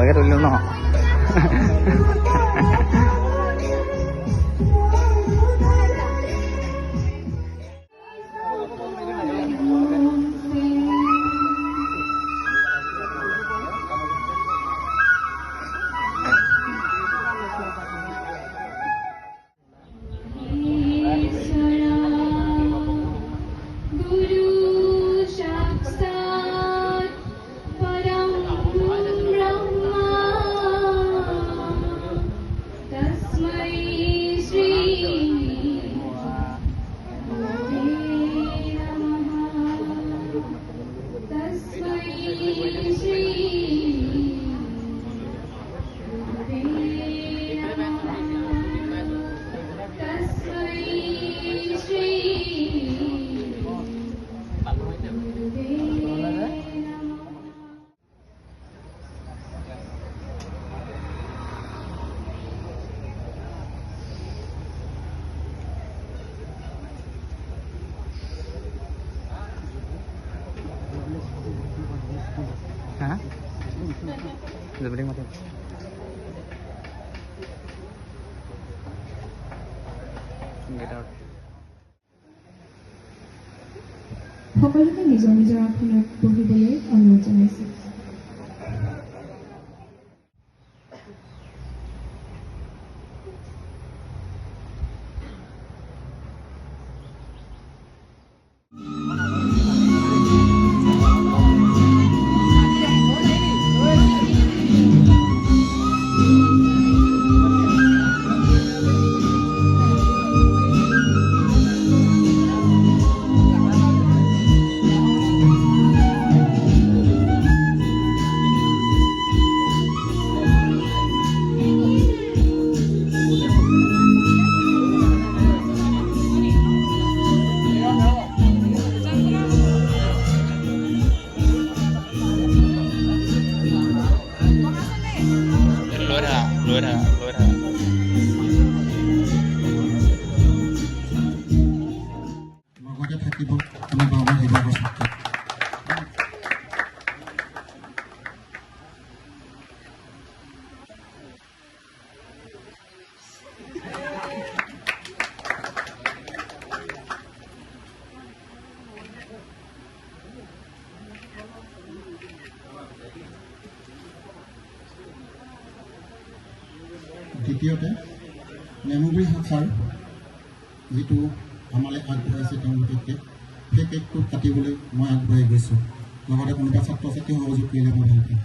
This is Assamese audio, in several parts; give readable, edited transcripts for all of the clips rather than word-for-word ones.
ভালকৈ তুলিলোঁ ন। Hah? Udah beli mati. Get out. সকলোকে নিজৰ নিজৰ আসনত বহিবলৈ অনুৰোধ জনাইছোঁ। লগতে থাকিব আমাৰ গাঁৱৰ শিৱসাগৰ দ্বিতীয়তে নেমুগুৰি শাখাৰ যিটো আমালৈ আগবঢ়াইছে তেওঁলোকে কেক, সেই কেকটো কাটিবলৈ মই আগবাঢ়ি গৈছোঁ। লগতে কোনোবা ছাত্ৰ ছাত্ৰী সহযোগ কৰিলে মই ভাল পাম।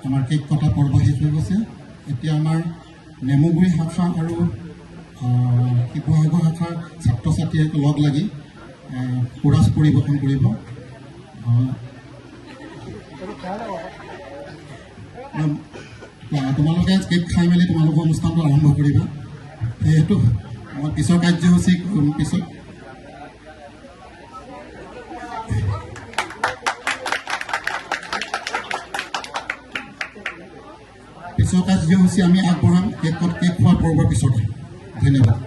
আমাৰ কেক কটা পৰ্ব শেষ হৈ গৈছে। এতিয়া আমাৰ নেমুগুৰি শাখা আৰু শিৱসাগৰ শাখাৰ ছাত্ৰ ছাত্ৰীয়ে লগ লাগি কোৰাছ পৰিৱেশন কৰিব। তোমালোকে কেক খাই মেলি তোমালোকৰ অনুষ্ঠানটো আৰম্ভ কৰিবা। যিহেতু মই পিছৰ কাৰ্যসূচী পিছত কাৰ্যসূচী আমি আগবঢ়াম কেক খোৱাৰ পৰ্বৰ পিছতে। ধন্যবাদ।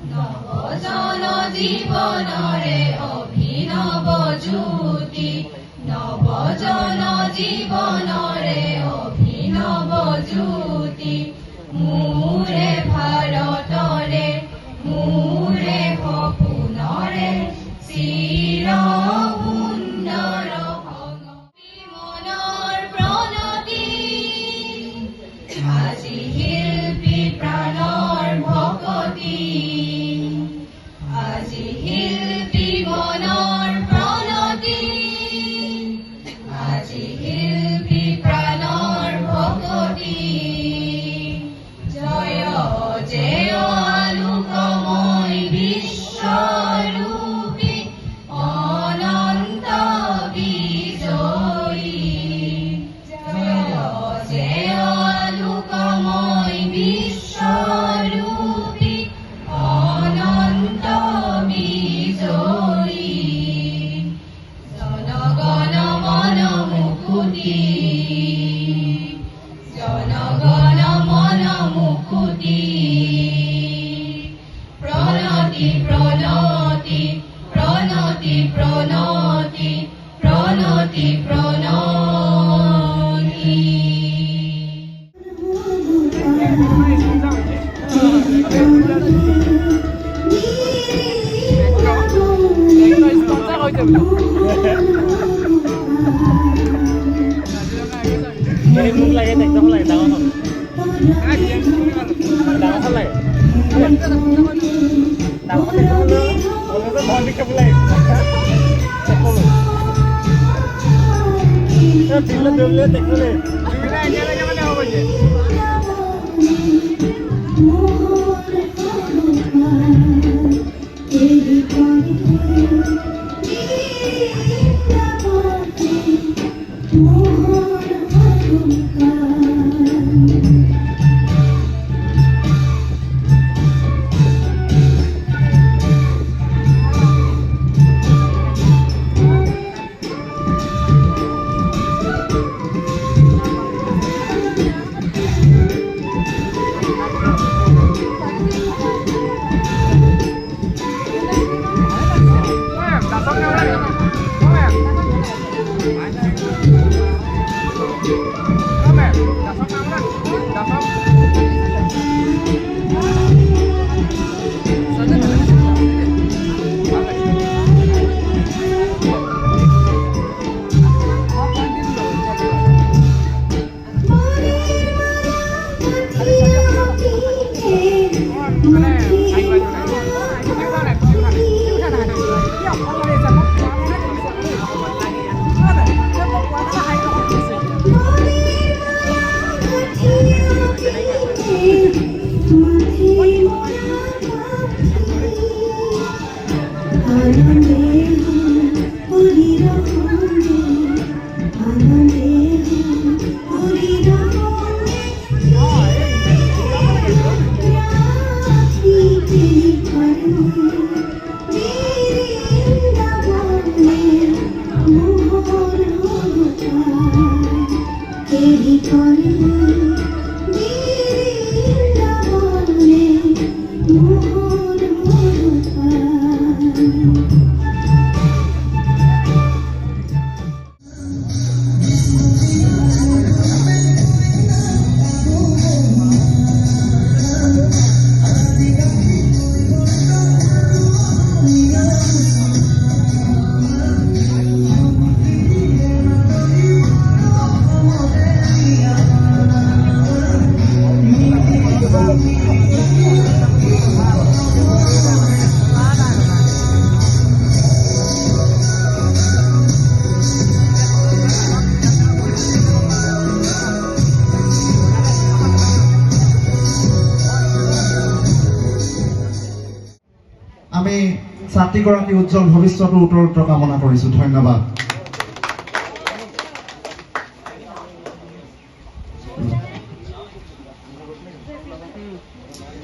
নৱজন জীৱনৰে অভিনৱ জ্যোতি নৱজন জীৱনৰে অভিনৱ জ্যোতি মোৰে ভাৰতৰে মোৰে সপোনৰে চিৰ সুন্দৰ মনৰ প্ৰণতি আজি শিল্পী প্ৰাণৰ ভকতি আজি শিল্পী মনৰ প্ৰণতি আজি শিল্পী প্ৰাণৰ ভকতি জয় জয় আলোকময় বিশ্বৰূপী অনন্ত বিজয়ী জয় জয় আলোকময় বিশ্বৰূপী অনন্ত বিজয়ী জনগণ মন মুকুতি জনগণ মন মুকুতি প্ৰণতি প্ৰণতি প্ৰণতি প্ৰণতি প্ৰণতি প্ৰণতি মোক লাগে একদম লাগে ডাঙৰখন ডাঙৰখন লাগে ডাঙৰখন ভয় দেখাব লাগে দেখলে একেলগে মানে হ'ব যে আমি ছাত্ৰীগৰাকী উজ্জ্বল ভৱিষ্যতৰ উত্তৰোত্তৰ কামনা কৰিছোঁ। ধন্যবাদ।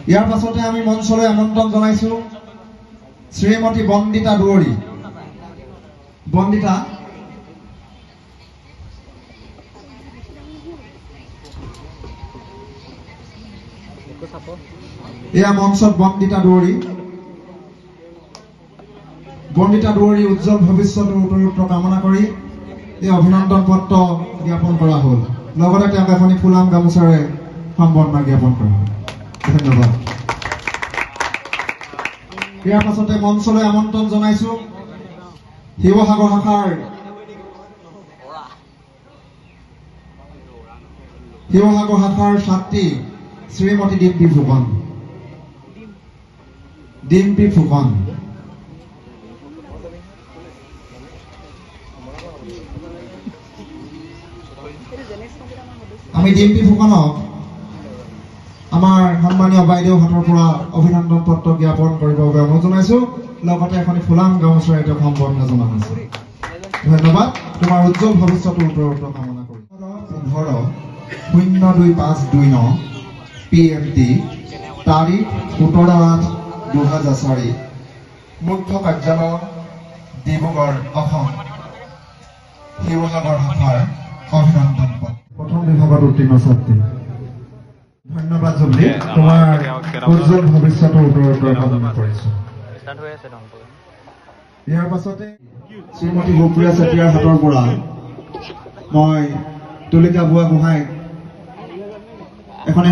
ইয়াৰ পাছতে আমি মঞ্চলৈ আমন্ত্ৰণ জনাইছোঁ শ্ৰীমতী বন্দিতা দুৱৰী। বন্দিতা এয়া মঞ্চত বন্দিতা দুৱৰী। বন্দিতা দুৱৰীৰ উজ্জ্বল ভৱিষ্যতৰ উত্তৰোত্তৰ কামনা কৰি এই অভিনন্দন পত্ৰ জ্ঞাপন কৰা হ'ল। লগতে তেওঁক এখনি ফুলাম গামোচাৰে সম্বৰ্ধনা জ্ঞাপন কৰা হ'ল। ধন্যবাদ। ইয়াৰ পাছতে মঞ্চলৈ আমন্ত্ৰণ জনাইছো শিৱসাগৰ শাখাৰ ছাত্ৰী শ্ৰীমতী ডিম্পী ফুকন। আমি ডিম্পী ফুকনক আমাৰ সন্মানীয় বাইদেউৰ হাতৰ পৰা অভিনন্দন পত্ৰ জ্ঞাপন কৰিবৰ বাবে অনুৰোধ জনাইছো। লগতে এখনি ফুলাম গামোচাৰে তেওঁক সম্বৰ্ধনা জনোৱা হৈছে। ধন্যবাদ। তোমাৰ উজ্জ্বল ভৱিষ্যতৰ উত্তৰোত্তৰ কামনা কৰি 15/02/529 PMT তাৰিখ 17/8/2004 মুখ্য কাৰ্যালয় ডিব্ৰুগড় অসম শিৱসাগৰ শাখাৰ অভিনন্দন পত্ৰ প্ৰথম বিভাগত উত্তীৰ্ণ ছাত্ৰী। ধন্যবাদ জুবলি, তোমাৰ উজ্জ্বল ভৱিষ্যতৰ উত্তৰোত্তৰ কামনা কৰিছো। ইয়াৰ পাছতে শ্ৰীমতী গোপ্ৰিয়া চেতিয়াৰ হাতৰ পৰা মই তুলিকা বুৱা গোহাঁইক এখনি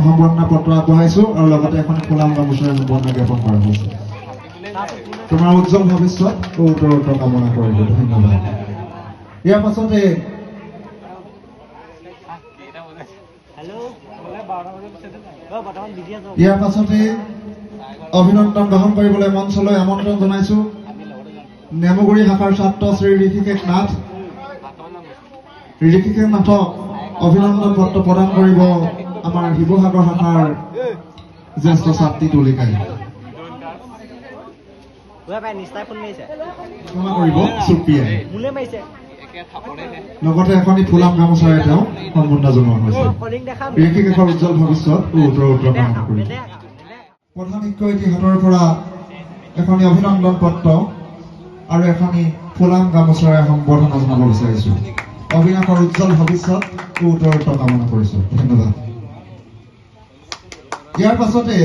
সম্বৰ্ধনা পত্ৰ আগবঢ়াইছো আৰু লগতে এখন ফুলাম গামোচাৰে সম্বৰ্ধনা জ্ঞাপন কৰা হৈছে। তোমাৰ উজ্জ্বল ভৱিষ্যত উত্তৰোত্তৰ কামনা কৰিলো। ধন্যবাদ। ইয়াৰ পাছতে অভিনন্দন গ্ৰহণ কৰিবলৈ মঞ্চলৈ আমন্ত্ৰণ জনাইছো নেমুগুৰি শাখাৰ ছাত্ৰ শ্ৰী ঋষিকেশ নাথক অভিনন্দন পত্ৰ প্ৰদান কৰিব আমাৰ শিৱসাগৰ শাখাৰ জ্যেষ্ঠ ছাত্ৰী তুলিকাই। ক্ষমা কৰিব চুপ্ৰিয়াই। লগতে এখনি ফুলাম গামোচাৰে তেওঁ সম্বৰ্ধনা জনোৱা হৈছে। ঋষিকেশৰ উজ্জ্বল ভৱিষ্যত উত্তৰোত্তৰ কামনা কৰিছে। প্ৰধান শিক্ষয়িত্ৰী হাতৰ পৰা এখনি অভিনন্দন পত্ৰ আৰু এখনি ফুলাম গামোচাৰে সম্বৰ্ধনা জনাব বিচাৰিছো। অবিনাশৰ উজ্জ্বল ভৱিষ্যত উত্তৰোত্তৰ কামনা কৰিছো। ধন্যবাদ। ইয়াৰ পাছতে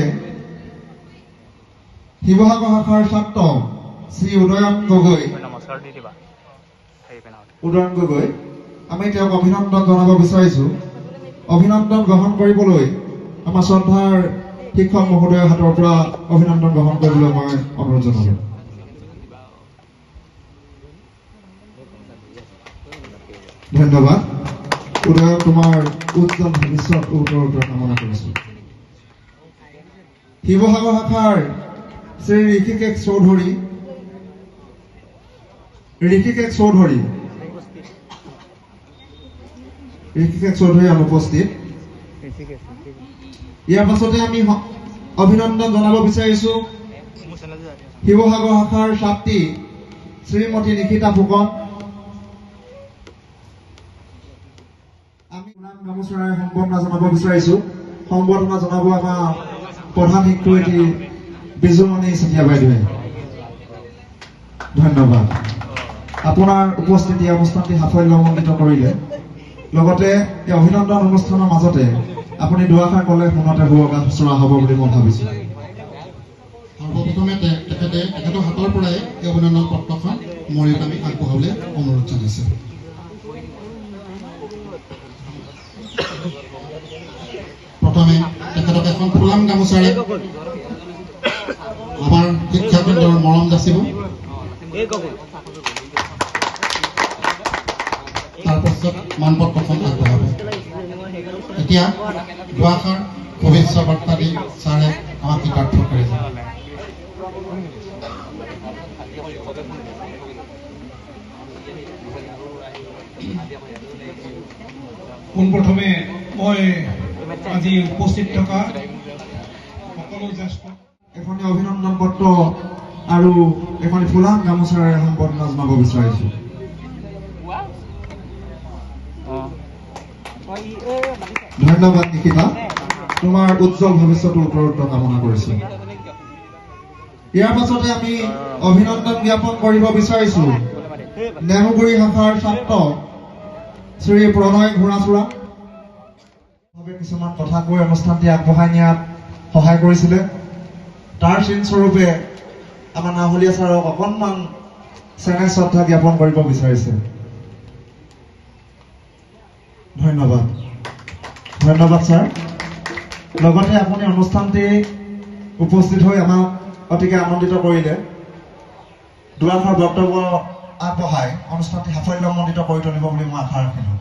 শিৱসাগৰ শাখাৰ ছাত্ৰ শ্ৰী উদয়ন গগৈ আমি তেওঁক অভিনন্দন জনাব বিচাৰিছো। অভিনন্দন গ্ৰহণ কৰিবলৈ আমাৰ শ্ৰদ্ধাৰ শিক্ষক মহোদয়ৰ হাতৰ পৰা অভিনন্দন গ্ৰহণ কৰিবলৈ মই অনুৰোধ জনালো। ধন্যবাদ। উদয়, তোমাৰ উজ্জ্বল ভৱিষ্যত উত্তৰোত্তৰ কামনা কৰিছো। শিৱসাগৰ শাখাৰ শ্ৰী ঋষিকেশ চৌধুৰী অনুপস্থিত। ইয়াৰ পাছতে আমি অভিনন্দন জনাব বিচাৰিছো শিৱসাগৰ শাখাৰ ছাত্ৰী শ্ৰীমতী নিকিতা ফুকন। আমি ফুলাম গামোচাৰে সম্বৰ্ধনা জনাব বিচাৰিছো। সম্বৰ্ধনা জনাব আমাৰ প্ৰধান শিক্ষয়িত্ৰী বিজুমণি চেতিয়া বাইদেৱে। ধন্যবাদ। আপোনাৰ উপস্থিতি অনুষ্ঠানটি সাফল্যমণ্ডিত কৰিলে। লগতে এই অভিনন্দন অনুষ্ঠানৰ মাজতে আপুনি দুআষাৰ ক'লে শুনতে শুভকামনা হ'ব বুলি মই ভাবিছো। সৰ্বপ্ৰথমে তেখেতৰ হাতৰ পৰাই এই অভিনন্দন পত্ৰখন মৰিত আমি আগবঢ়াবলৈ অনুৰোধ জনাইছো। প্ৰথমে তেখেতক এখন ফুলাম গামোচাৰে আমাৰ শিক্ষা কেন্দ্ৰৰ মৰম যাচিব। তাৰপাছত মানপত্ৰখন আগবঢ়াব। এতিয়া দুআষাৰ শুভেচ্ছা বাৰ্তা দি ছাৰে আমাক কৃতাৰ্থ কৰিছে। পোনপ্ৰথমে মই আজি উপস্থিত থকা সকলো জ্যেষ্ঠ এখনি অভিনন্দন পত্ৰ আৰু এখনি ফুলাম গামোচাৰে সম্বৰ্ধনা জনাব বিচাৰিছো। ধন্যবাদ নিকিতা, তোমাৰ উজ্জ্বল ভৱিষ্যতৰ উত্তৰোত্তৰ কামনা কৰিছো। ইয়াৰ পাছতে আমি অভিনন্দন জ্ঞাপন কৰিব বিচাৰিছো নেমুগুৰি শাখাৰ ছাত্ৰ শ্ৰী প্ৰণয় ঘোঁৰাচোৰা। কিছুমান কথা কৈ অনুষ্ঠানটি আগবঢ়াই নিয়াত সহায় কৰিছিলে। তাৰ চিন স্বৰূপে আমাৰ নাহলীয়া ছাৰক অকণমান চেনেহ শ্ৰদ্ধা জ্ঞাপন কৰিব বিচাৰিছে। ধন্যবাদ ধন্যবাদ ছাৰ। লগতে আপুনি অনুষ্ঠানটি উপস্থিত হৈ আমাক অতিকে আনন্দিত কৰিলে। দুআষাৰ বক্তব্য আগবঢ়াই অনুষ্ঠানটি সাফল্যমণ্ডিত কৰি তুলিব বুলি মই আশা ৰাখিলোঁ।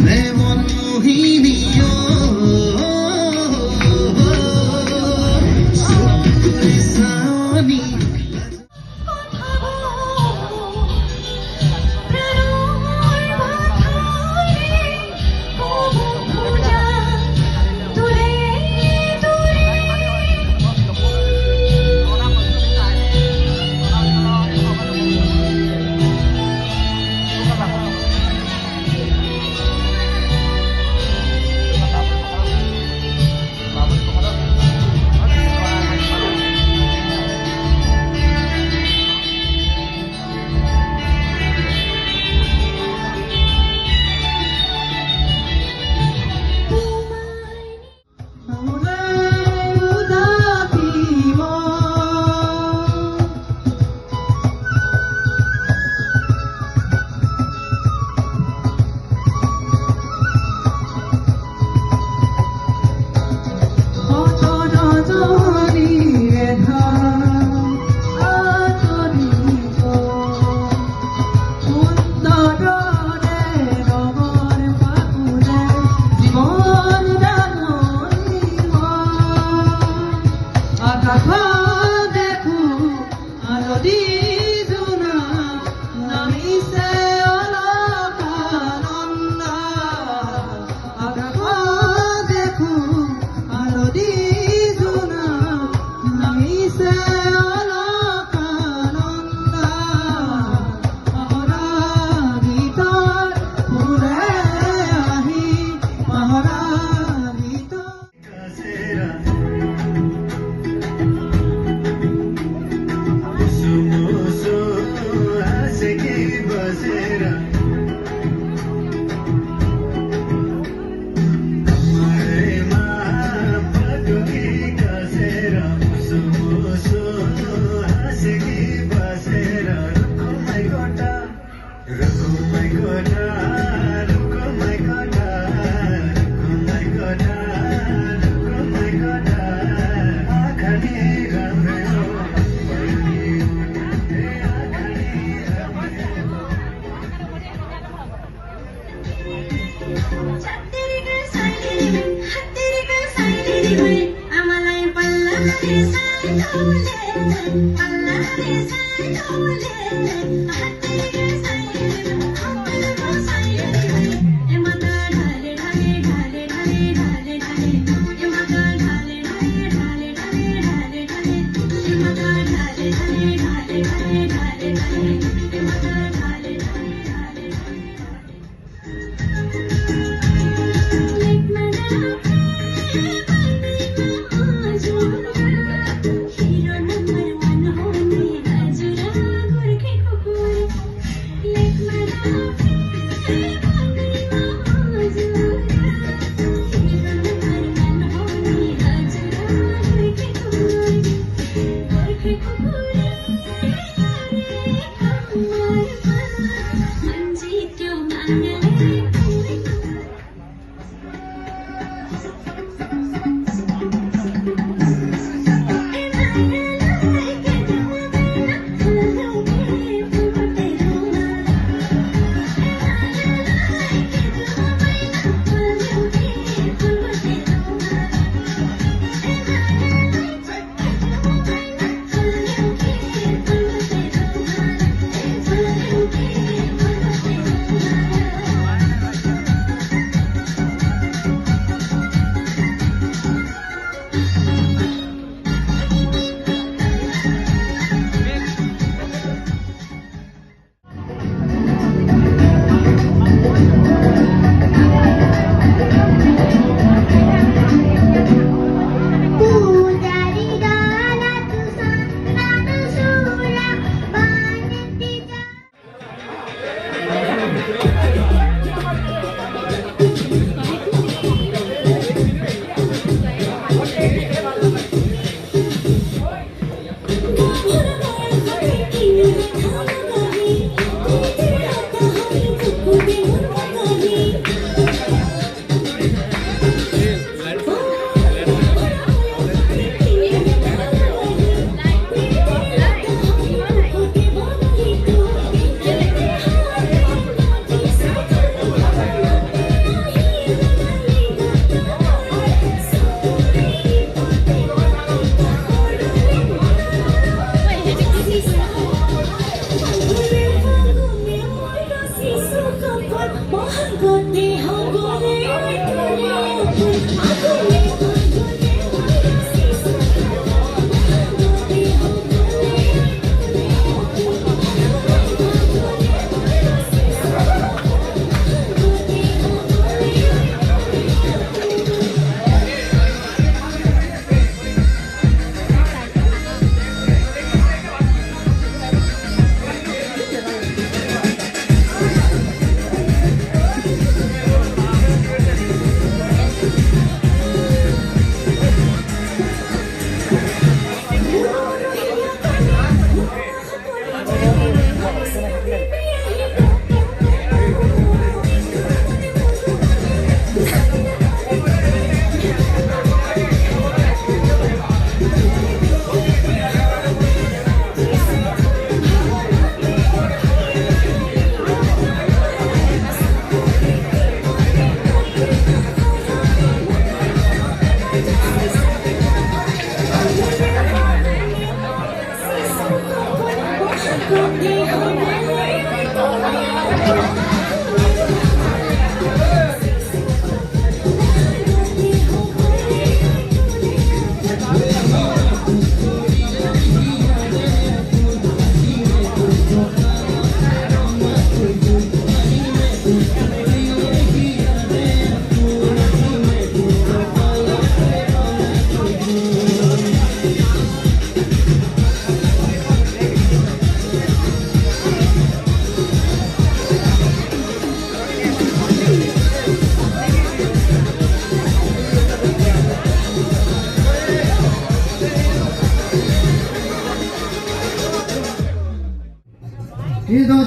Let Yeah.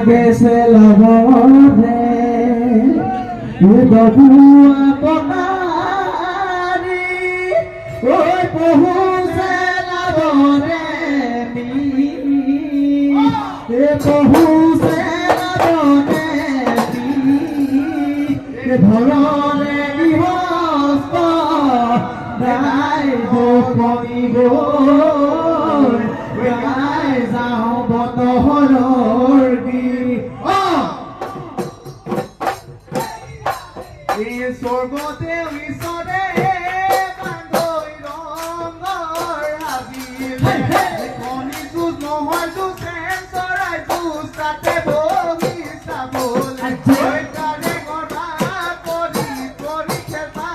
Gese labore, bubua potari, oi pohuse labore mi, pohuse labore mi, bholore dihosto, dai do komigo, dai zao botohoror di. স্বর্গতে ঈশ্বরে কান্দই ৰঙৰ হাবিলে কণী যুঁজ নহয় যুঁজেন চৰাই যুঁজ তাতে বহি চাবলৈ সেইকাৰণে গঢ়া কৰি কৰি খেলা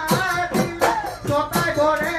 দিলে ছটাই ধৰে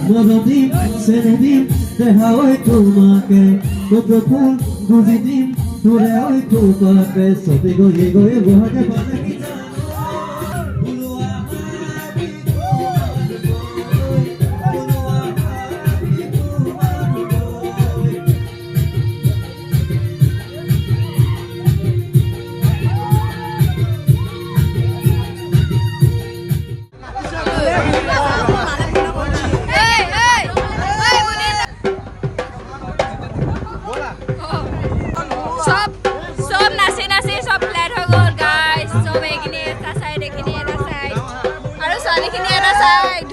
মরদিম সেদিম দেখা ওই তোমাকে তোকে ফুল বুঝি দিম তোরে ওই তোমাকে সবে গয়ে গয়ে বহাতে পারে সব নাচি নাচি সব ফ্লেট হৈ গ'ল গাইজ সব এইখিনি এটা চাইড এইখিনি এটা চাইড আৰু ছোৱালীখিনি এটা চাইড